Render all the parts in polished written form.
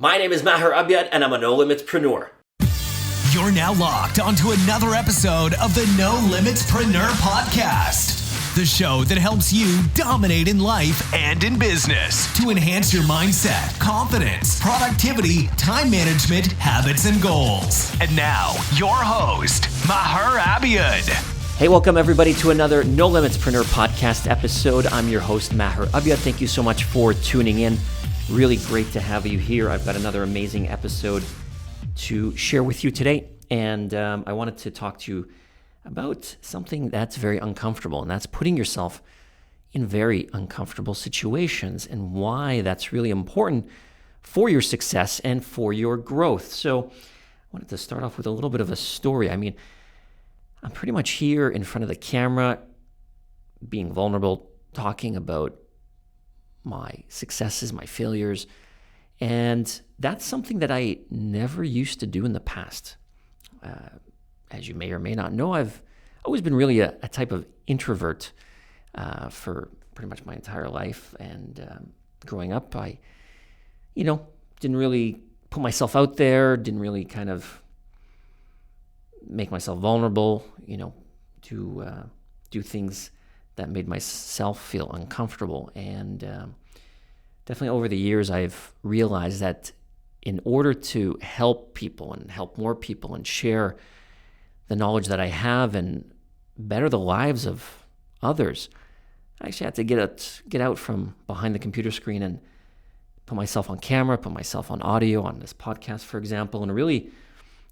My name is Maher Abyad, and I'm a Nolimitspreneur. You're now locked onto another episode of the Nolimitspreneur Podcast, the show that helps you dominate in life and in business to enhance your mindset, confidence, productivity, time management, habits, and goals. And now, your host, Maher Abyad. Hey, welcome everybody to another Nolimitspreneur Podcast episode. I'm your host, Maher Abyad. Thank you so much for tuning in. Really great to have you here. I've got another amazing episode to share with you today. And I wanted to talk to you about something that's very uncomfortable, and that's putting yourself in very uncomfortable situations and why that's really important for your success and for your growth. So I wanted to start off with a little bit of a story. I mean, I'm pretty much here in front of the camera, being vulnerable, talking about my successes, my failures, and that's something that I never used to do in the past. As you may or may not know, I've always been really a type of introvert for pretty much my entire life, and growing up, I, didn't really put myself out there, didn't really kind of make myself vulnerable, to do things that made myself feel uncomfortable. And definitely over the years, I've realized that in order to help people and help more people and share the knowledge that I have and better the lives of others, I actually had to get out from behind the computer screen and put myself on camera, put myself on audio on this podcast, for example, and really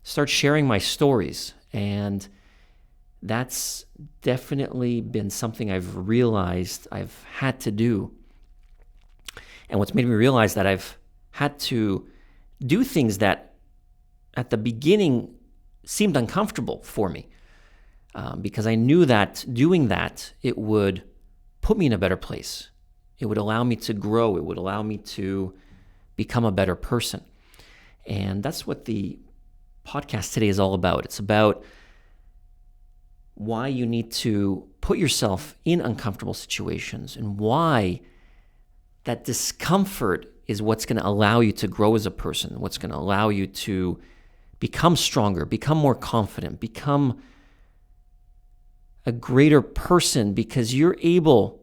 start sharing my stories. And that's definitely been something I've realized I've had to do. And what's made me realize that I've had to do things that at the beginning seemed uncomfortable for me, because I knew that doing that, it would put me in a better place. It would allow me to grow. It would allow me to become a better person. And that's what the podcast today is all about. It's about why you need to put yourself in uncomfortable situations and why that discomfort is what's going to allow you to grow as a person, what's going to allow you to become stronger, become more confident, become a greater person, because you're able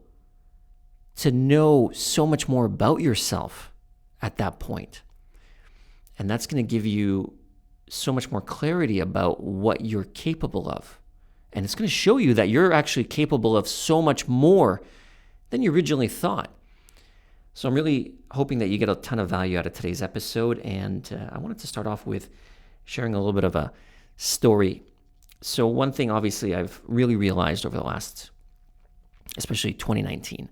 to know so much more about yourself at that point. And that's going to give you so much more clarity about what you're capable of. And it's going to show you that you're actually capable of so much more than you originally thought. So I'm really hoping that you get a ton of value out of today's episode. And I wanted to start off with sharing a little bit of a story. So one thing, obviously, I've really realized over the last, especially 2019,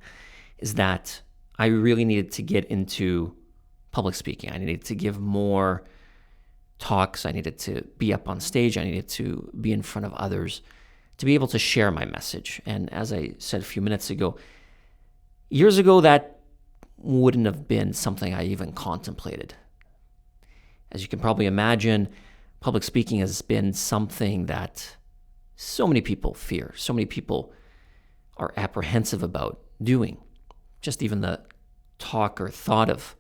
is that I really needed to get into public speaking. I needed to give more talks. I needed to be up on stage. I needed to be in front of others to be able to share my message. And as I said a few minutes ago, years ago, that wouldn't have been something I even contemplated. As you can probably imagine, public speaking has been something that so many people fear, so many people are apprehensive about doing. Just even the talk or thought of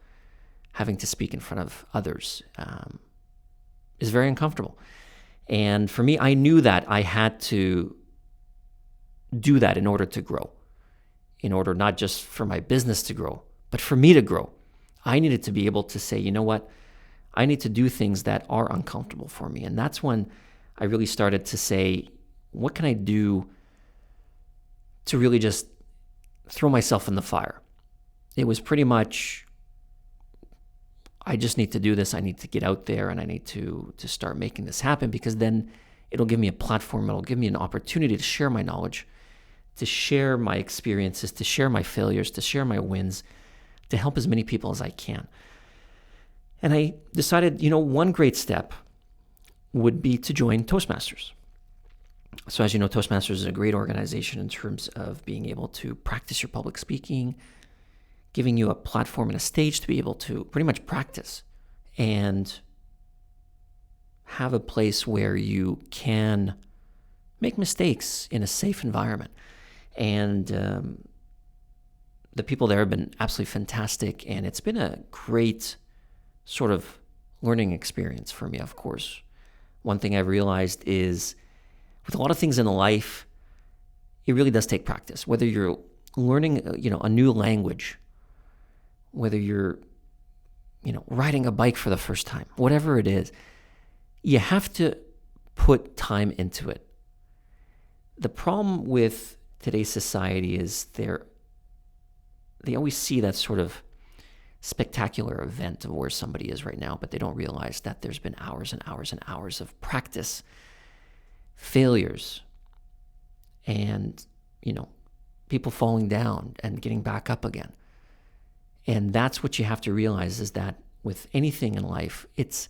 having to speak in front of others is very uncomfortable. And for me, I knew that I had to do that in order to grow, in order not just for my business to grow, but for me to grow. I needed to be able to say, you know what, I need to do things that are uncomfortable for me. And that's when I really started to say, what can I do to really just throw myself in the fire? It was pretty much, I just need to do this. I need to get out there and I need to start making this happen, because then it'll give me a platform. It'll give me an opportunity to share my knowledge, to share my experiences, to share my failures, to share my wins, to help as many people as I can. And I decided, one great step would be to join Toastmasters. So as you know, Toastmasters is a great organization in terms of being able to practice your public speaking, giving you a platform and a stage to be able to pretty much practice and have a place where you can make mistakes in a safe environment. And the people there have been absolutely fantastic, and it's been a great sort of learning experience for me, of course. One thing I've realized is with a lot of things in life, it really does take practice. Whether you're learning, a new language, whether you're, riding a bike for the first time, whatever it is, you have to put time into it. The problem with today's society is they always see that sort of spectacular event of where somebody is right now, but they don't realize that there's been hours and hours and hours of practice, failures, and, people falling down and getting back up again. And that's what you have to realize, is that with anything in life, it's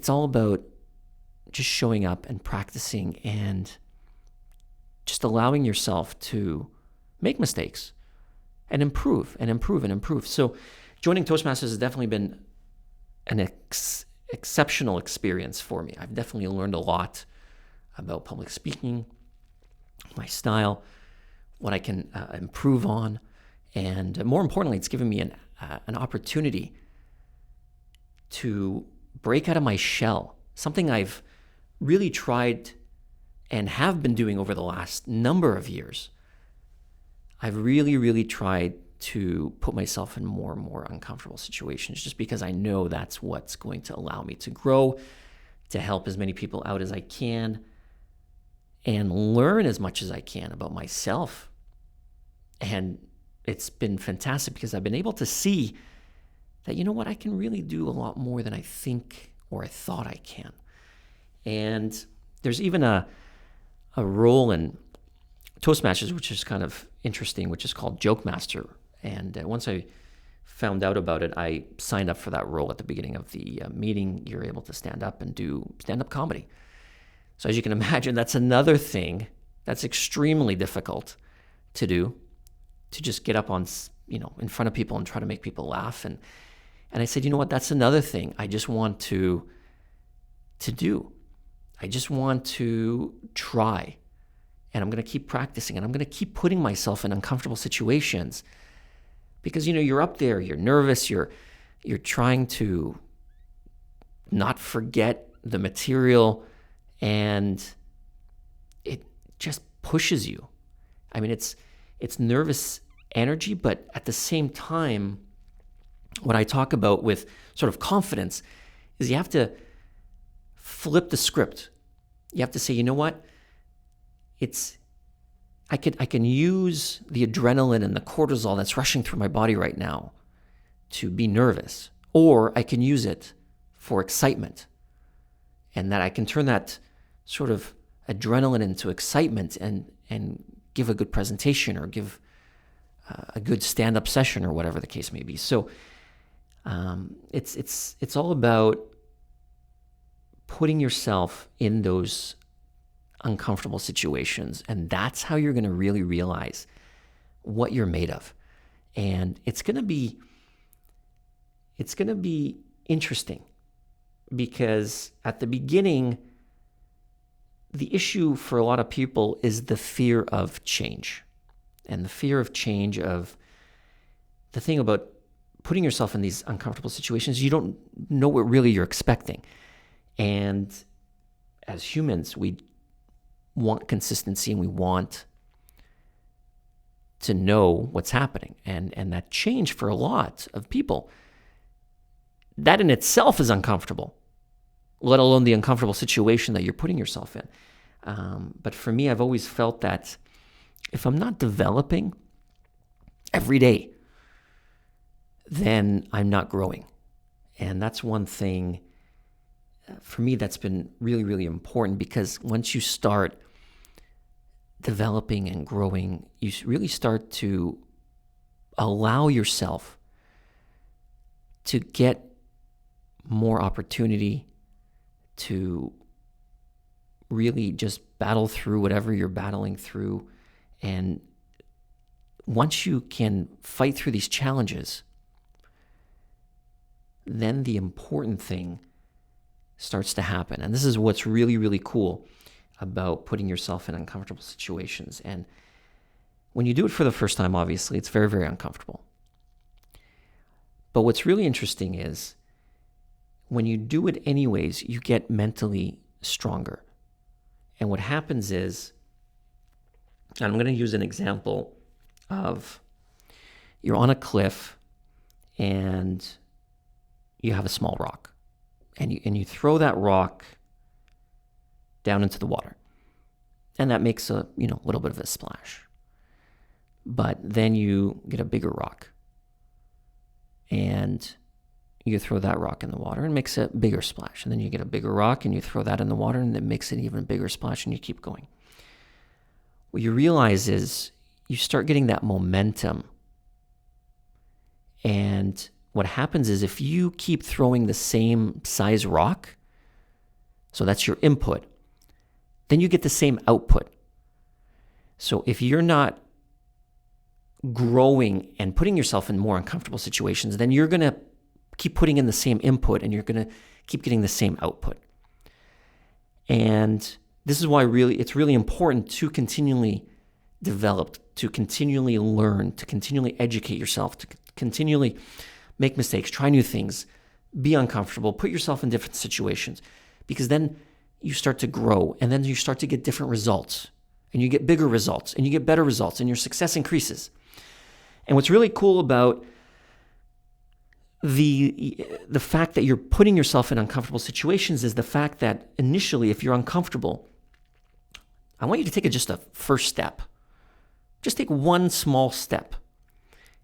all about just showing up and practicing and just allowing yourself to make mistakes and improve and improve and improve. So joining Toastmasters has definitely been an exceptional experience for me. I've definitely learned a lot about public speaking, my style, what I can improve on, and more importantly, it's given me an opportunity to break out of my shell, something I've really tried and have been doing over the last number of years. I've really, really tried to put myself in more and more uncomfortable situations just because I know that's what's going to allow me to grow, to help as many people out as I can, and learn as much as I can about myself. And it's been fantastic because I've been able to see that, I can really do a lot more than I think or I thought I can. And there's even a role in Toastmasters, which is kind of interesting, which is called Joke Master. And once I found out about it, I signed up for that role at the beginning of the meeting. You're able to stand up and do stand-up comedy. So as you can imagine, that's another thing that's extremely difficult to do, to just get up on, in front of people and try to make people laugh. And I said, that's another thing I just want to do. I just want to try. And I'm going to keep practicing, and I'm going to keep putting myself in uncomfortable situations because, you're up there, you're nervous, you're trying to not forget the material, and it just pushes you. I mean, it's nervous energy, but at the same time, what I talk about with sort of confidence is you have to flip the script. You have to say, what? I can use the adrenaline and the cortisol that's rushing through my body right now to be nervous, or I can use it for excitement, and that I can turn that sort of adrenaline into excitement and give a good presentation or give a good stand-up session or whatever the case may be. So it's all about putting yourself in those uncomfortable situations, and that's how you're going to really realize what you're made of. And it's going to be interesting because at the beginning, the issue for a lot of people is the fear of change. And the fear of change, of the thing about putting yourself in these uncomfortable situations, you don't know what really you're expecting. And as humans, we want consistency and we want to know what's happening. And that change for a lot of people, that in itself is uncomfortable, let alone the uncomfortable situation that you're putting yourself in. But for me, I've always felt that if I'm not developing every day, then I'm not growing. And that's one thing for me that's been really, really important, because once you start developing and growing, you really start to allow yourself to get more opportunity to really just battle through whatever you're battling through. And once you can fight through these challenges, then the important thing starts to happen. And this is what's really, really cool about putting yourself in uncomfortable situations. And when you do it for the first time, obviously, it's very, very uncomfortable. But what's really interesting is when you do it anyways, you get mentally stronger. And what happens is, and I'm going to use an example of you're on a cliff and you have a small rock, and you throw that rock down into the water, and that makes a little bit of a splash. But then you get a bigger rock, and you throw that rock in the water and it makes a bigger splash. And then you get a bigger rock and you throw that in the water and it makes an even bigger splash, and you keep going. What you realize is you start getting that momentum. And what happens is if you keep throwing the same size rock, so that's your input, then you get the same output. So if you're not growing and putting yourself in more uncomfortable situations, then you're going to keep putting in the same input and you're going to keep getting the same output. And this is why it's really important to continually develop, to continually learn, to continually educate yourself, to continually make mistakes, try new things, be uncomfortable, put yourself in different situations, because then you start to grow, and then you start to get different results, and you get bigger results, and you get better results, and your success increases. And what's really cool about the fact that you're putting yourself in uncomfortable situations is the fact that initially, if you're uncomfortable, I want you to take just a first step. Just take one small step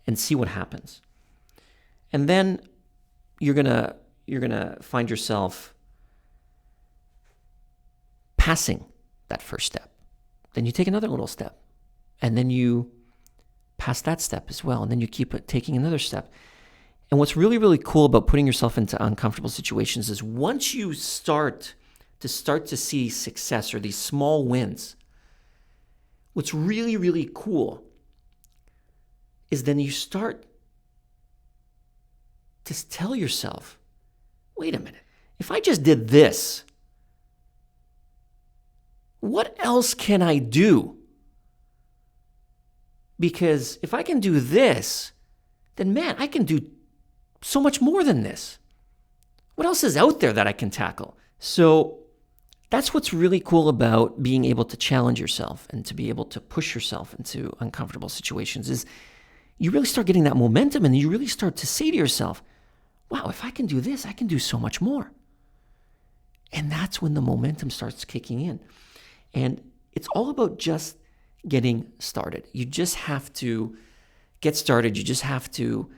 and see what happens. And then you're gonna find yourself passing that first step. Then you take another little step, and then you pass that step as well, and then you keep taking another step. And what's really, really cool about putting yourself into uncomfortable situations is once you start to see success or these small wins, what's really, really cool is then you start to tell yourself, wait a minute, if I just did this, what else can I do? Because if I can do this, then man, I can do so much more than this. What else is out there that I can tackle? So that's what's really cool about being able to challenge yourself and to be able to push yourself into uncomfortable situations is you really start getting that momentum, and you really start to say to yourself, wow, if I can do this, I can do so much more. And that's when the momentum starts kicking in. And it's all about just getting started. You just have to get started. You just have to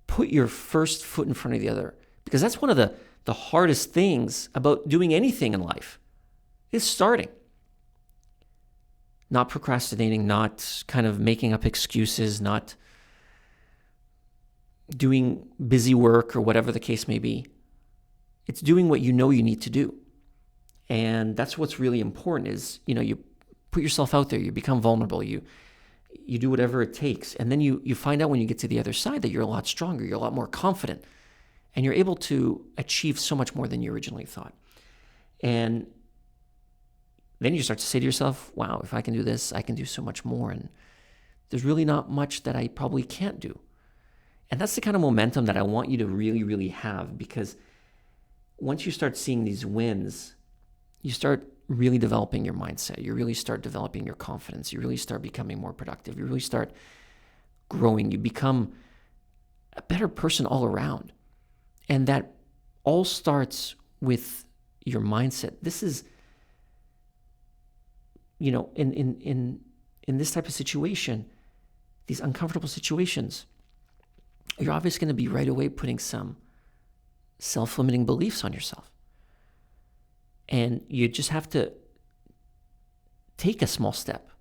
put your first foot in front of the other, because that's one of the hardest things about doing anything in life is starting. Not procrastinating, not kind of making up excuses, not doing busy work or whatever the case may be. It's doing what you know you need to do. And that's what's really important is, you put yourself out there, you become vulnerable, you do whatever it takes. And then you find out when you get to the other side that you're a lot stronger, you're a lot more confident, and you're able to achieve so much more than you originally thought. And then you start to say to yourself, wow, if I can do this, I can do so much more. And there's really not much that I probably can't do. And that's the kind of momentum that I want you to really, really have, because once you start seeing these wins, you start really developing your mindset. You really start developing your confidence. You really start becoming more productive. You really start growing. You become a better person all around. And that all starts with your mindset. This is, in this type of situation, these uncomfortable situations, you're obviously going to be right away putting some self-limiting beliefs on yourself. And you just have to take a small step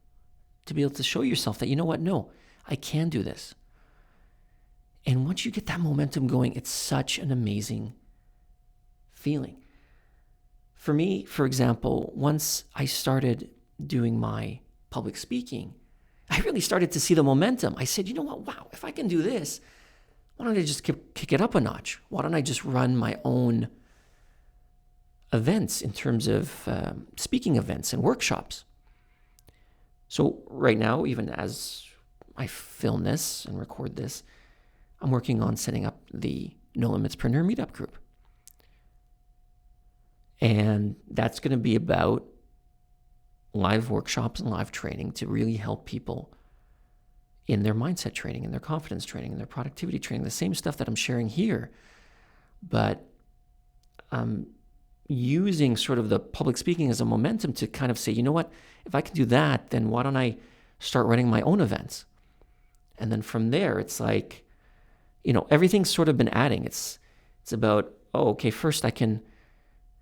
to be able to show yourself that, you know what, no, I can do this. And once you get that momentum going, it's such an amazing feeling. For me, for example, once I started doing my public speaking, I really started to see the momentum. I said, you know what, wow, if I can do this, why don't I just kick it up a notch? Why don't I just run my own events in terms of speaking events and workshops? So right now, even as I film this and record this, I'm working on setting up the Nolimitspreneur Meetup group. And that's going to be about live workshops and live training to really help people in their mindset training, in their confidence training, in their productivity training, the same stuff that I'm sharing here. But I'm using sort of the public speaking as a momentum to kind of say, you know what, if I can do that, then why don't I start running my own events? And then from there, it's like, everything's sort of been adding. It's about, okay, first I can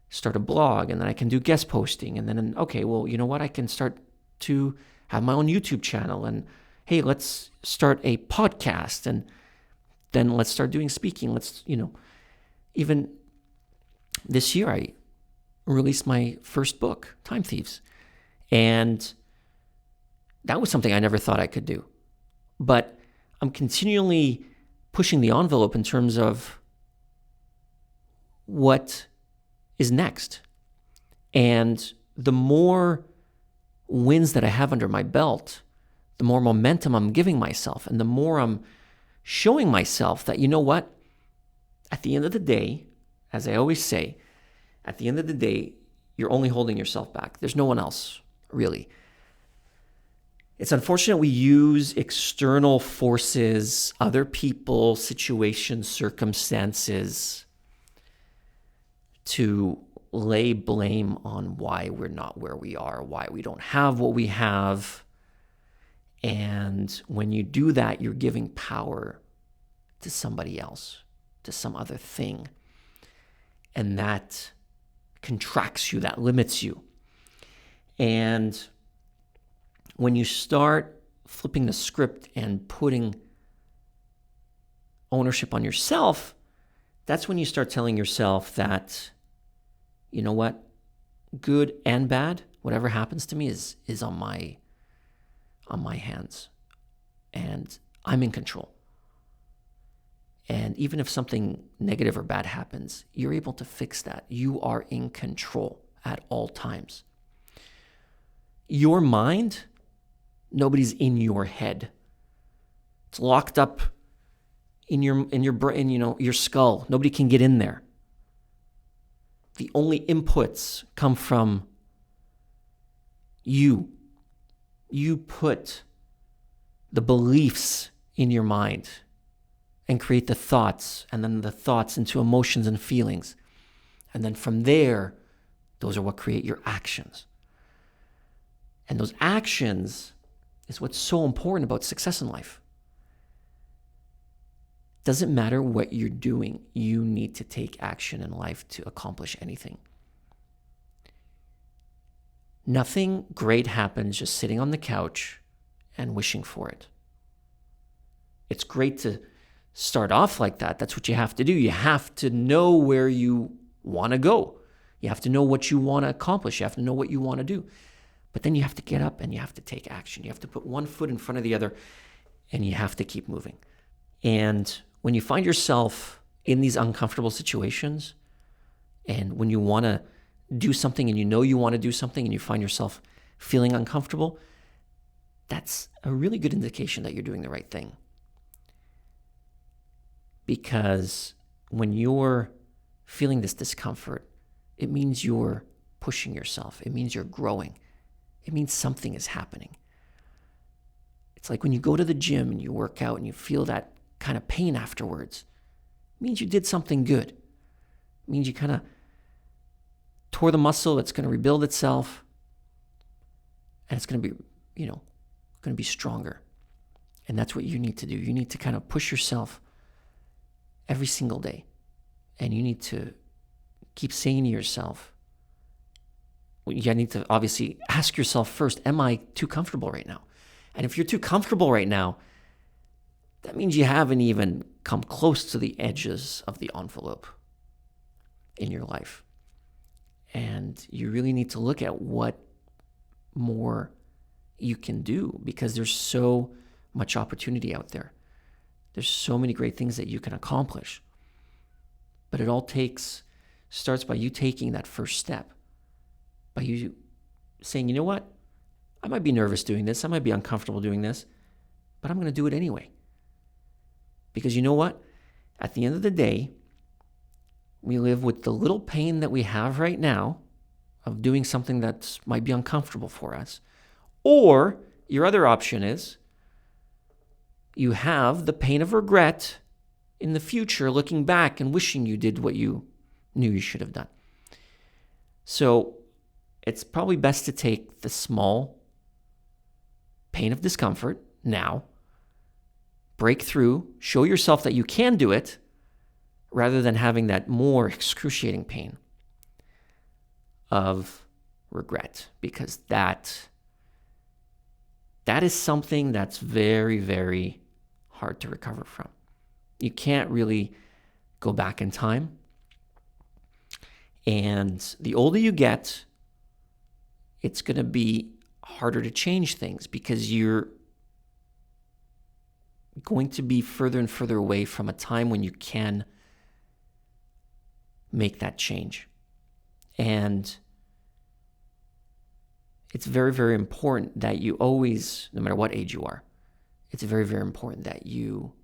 start a blog, and then I can do guest posting, and then, okay, well, you know what, I can start to have my own YouTube channel, and hey, let's start a podcast, and then let's start doing speaking. Let's, even this year I released my first book, Time Thieves, and that was something I never thought I could do. But I'm continually pushing the envelope in terms of what is next. And the more wins that I have under my belt, the more momentum I'm giving myself, and the more I'm showing myself that, you know what, at the end of the day, as I always say, at the end of the day, you're only holding yourself back. There's no one else, really. It's unfortunate we use external forces, other people, situations, circumstances to lay blame on why we're not where we are, why we don't have what we have. And when you do that, you're giving power to somebody else, to some other thing. And that contracts you, that limits you. And when you start flipping the script and putting ownership on yourself, that's when you start telling yourself that, you know what, good and bad, whatever happens to me is on my hands, and I'm in control. And even if something negative or bad happens, you're able to fix that. You are in control at all times. Your mind, nobody's in your head. It's locked up in your brain, your skull. Nobody can get in there. The only inputs come from you. You put the beliefs in your mind and create the thoughts, and then the thoughts into emotions and feelings. And then from there, those are what create your actions. And those actions is what's so important about success in life. Doesn't matter what you're doing, you need to take action in life to accomplish anything. Nothing great happens just sitting on the couch and wishing for it. It's great to start off like that. That's what you have to do. You have to know where you want to go. You have to know what you want to accomplish. You have to know what you want to do. But then you have to get up and you have to take action. You have to put one foot in front of the other, and you have to keep moving. And when you find yourself in these uncomfortable situations, and when you want to do something and you want to do something and you find yourself feeling uncomfortable, that's a really good indication that you're doing the right thing. Because when you're feeling this discomfort, it means you're pushing yourself. It means you're growing. It means something is happening. It's like when you go to the gym and you work out and you feel that kind of pain afterwards. It means you did something good. It means you kind of tore the muscle. It's going to rebuild itself. And it's going to be, going to be stronger. And that's what you need to do. You need to kind of push yourself every single day. And you need to keep saying to yourself, you need to obviously ask yourself first, am I too comfortable right now? And if you're too comfortable right now, that means you haven't even come close to the edges of the envelope in your life. And you really need to look at what more you can do, because there's so much opportunity out there. There's so many great things that you can accomplish. But it all starts by you taking that first step. By you saying, you know what? I might be nervous doing this. I might be uncomfortable doing this, but I'm going to do it anyway. Because you know what? At the end of the day, we live with the little pain that we have right now of doing something that might be uncomfortable for us. Or your other option is you have the pain of regret in the future, looking back and wishing you did what you knew you should have done. So it's probably best to take the small pain of discomfort now, break through, show yourself that you can do it, rather than having that more excruciating pain of regret, because that is something that's very, very hard to recover from. You can't really go back in time. And the older you get, it's going to be harder to change things because you're going to be further and further away from a time when you can make that change. And it's very, very important that you always, no matter what age you are, it's very, very important that you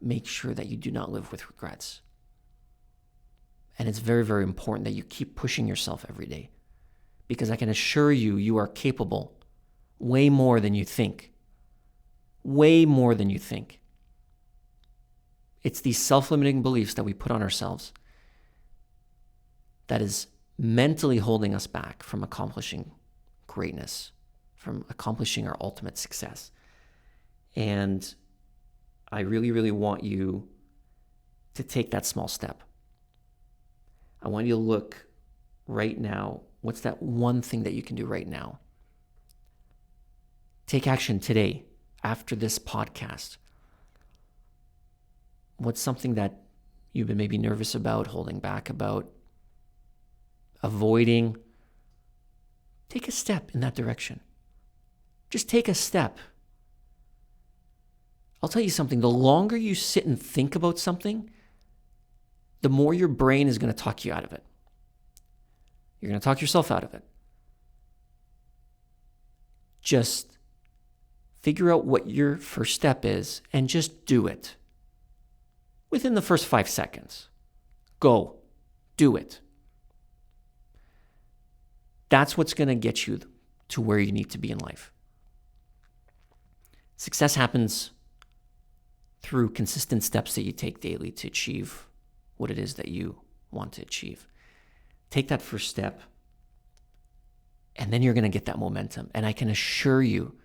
make sure that you do not live with regrets. And it's very, very important that you keep pushing yourself every day, because I can assure you, you are capable way more than you think. Way more than you think. It's these self-limiting beliefs that we put on ourselves that is mentally holding us back from accomplishing greatness, from accomplishing our ultimate success. And I really, really want you to take that small step. I want you to look right now. What's that one thing that you can do right now? Take action today after this podcast. What's something that you've been maybe nervous about, holding back about, avoiding? Take a step in that direction. Just take a step. I'll tell you something. The longer you sit and think about something, the more your brain is going to talk you out of it. You're going to talk yourself out of it. Just figure out what your first step is and just do it. Within the first 5 seconds. Go. Do it. That's what's going to get you to where you need to be in life. Success happens through consistent steps that you take daily to achieve what it is that you want to achieve. Take that first step, and then you're going to get that momentum. And I can assure you,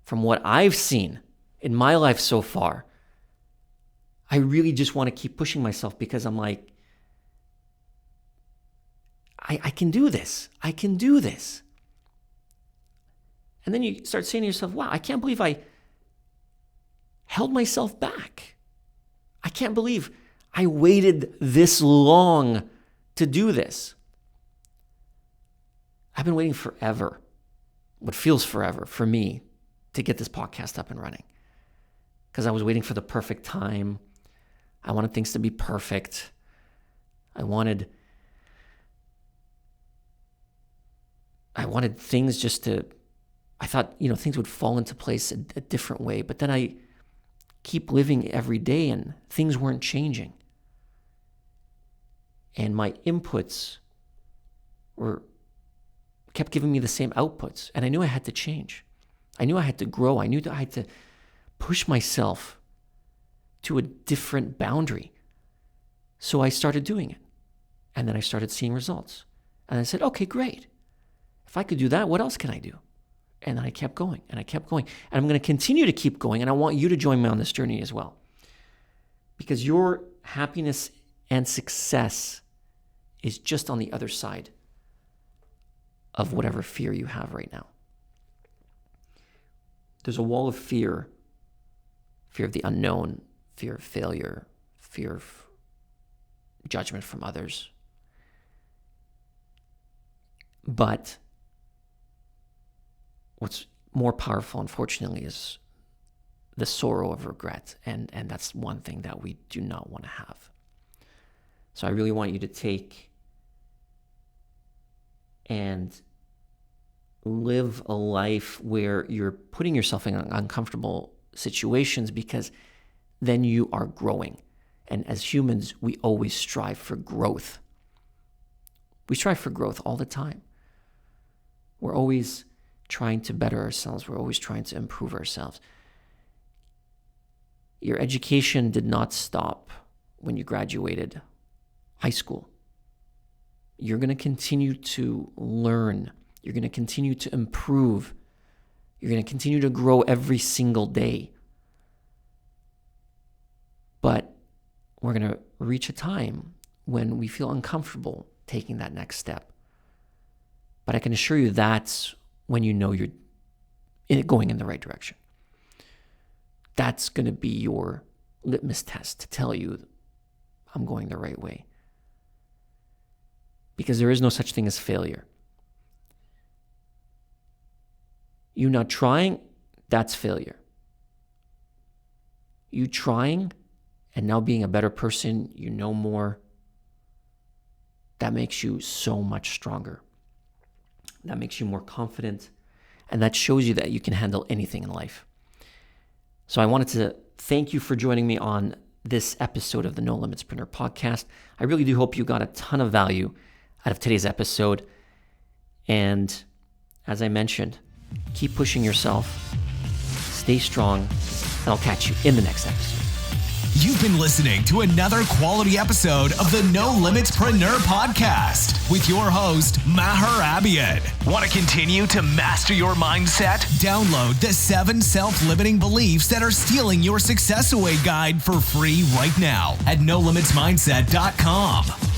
from what I've seen in my life so far, I really just want to keep pushing myself, because I'm like, I can do this. I can do this. And then you start saying to yourself, wow, I can't believe I held myself back. I can't believe I waited this long to do this. I've been waiting forever, what feels forever for me, to get this podcast up and running, because I was waiting for the perfect time. I wanted things to be perfect. I wanted things just to, I thought, things would fall into place a different way. But then I keep living every day and things weren't changing. And my inputs kept giving me the same outputs. And I knew I had to change. I knew I had to grow. I knew that I had to push myself to a different boundary. So I started doing it. And then I started seeing results. And I said, okay, great. If I could do that, what else can I do? And then I kept going, and I kept going. And I'm going to continue to keep going, and I want you to join me on this journey as well. Because your happiness and success is just on the other side of whatever fear you have right now. There's a wall of fear of the unknown, fear of failure, fear of judgment from others. But what's more powerful, unfortunately, is the sorrow of regret. And that's one thing that we do not want to have. So I really want you to take and live a life where you're putting yourself in uncomfortable situations, because then you are growing. And as humans, we always strive for growth. We strive for growth all the time. We're always trying to better ourselves. We're always trying to improve ourselves. Your education did not stop when you graduated high school. You're going to continue to learn. You're going to continue to improve. You're going to continue to grow every single day. But we're going to reach a time when we feel uncomfortable taking that next step. But I can assure you that's when you know you're going in the right direction. That's going to be your litmus test to tell you I'm going the right way. Because there is no such thing as failure. You not trying, that's failure. You trying and now being a better person, you know more, that makes you so much stronger. That makes you more confident, and that shows you that you can handle anything in life. So I wanted to thank you for joining me on this episode of the Nolimitspreneur Podcast. I really do hope you got a ton of value out of today's episode. And as I mentioned, keep pushing yourself, stay strong, and I'll catch you in the next episode. You've been listening to another quality episode of the Nolimitspreneur Podcast with your host, Maher Abiad. Want to continue to master your mindset? Download the 7 self-limiting beliefs that are stealing your success away guide for free right now at nolimitsmindset.com.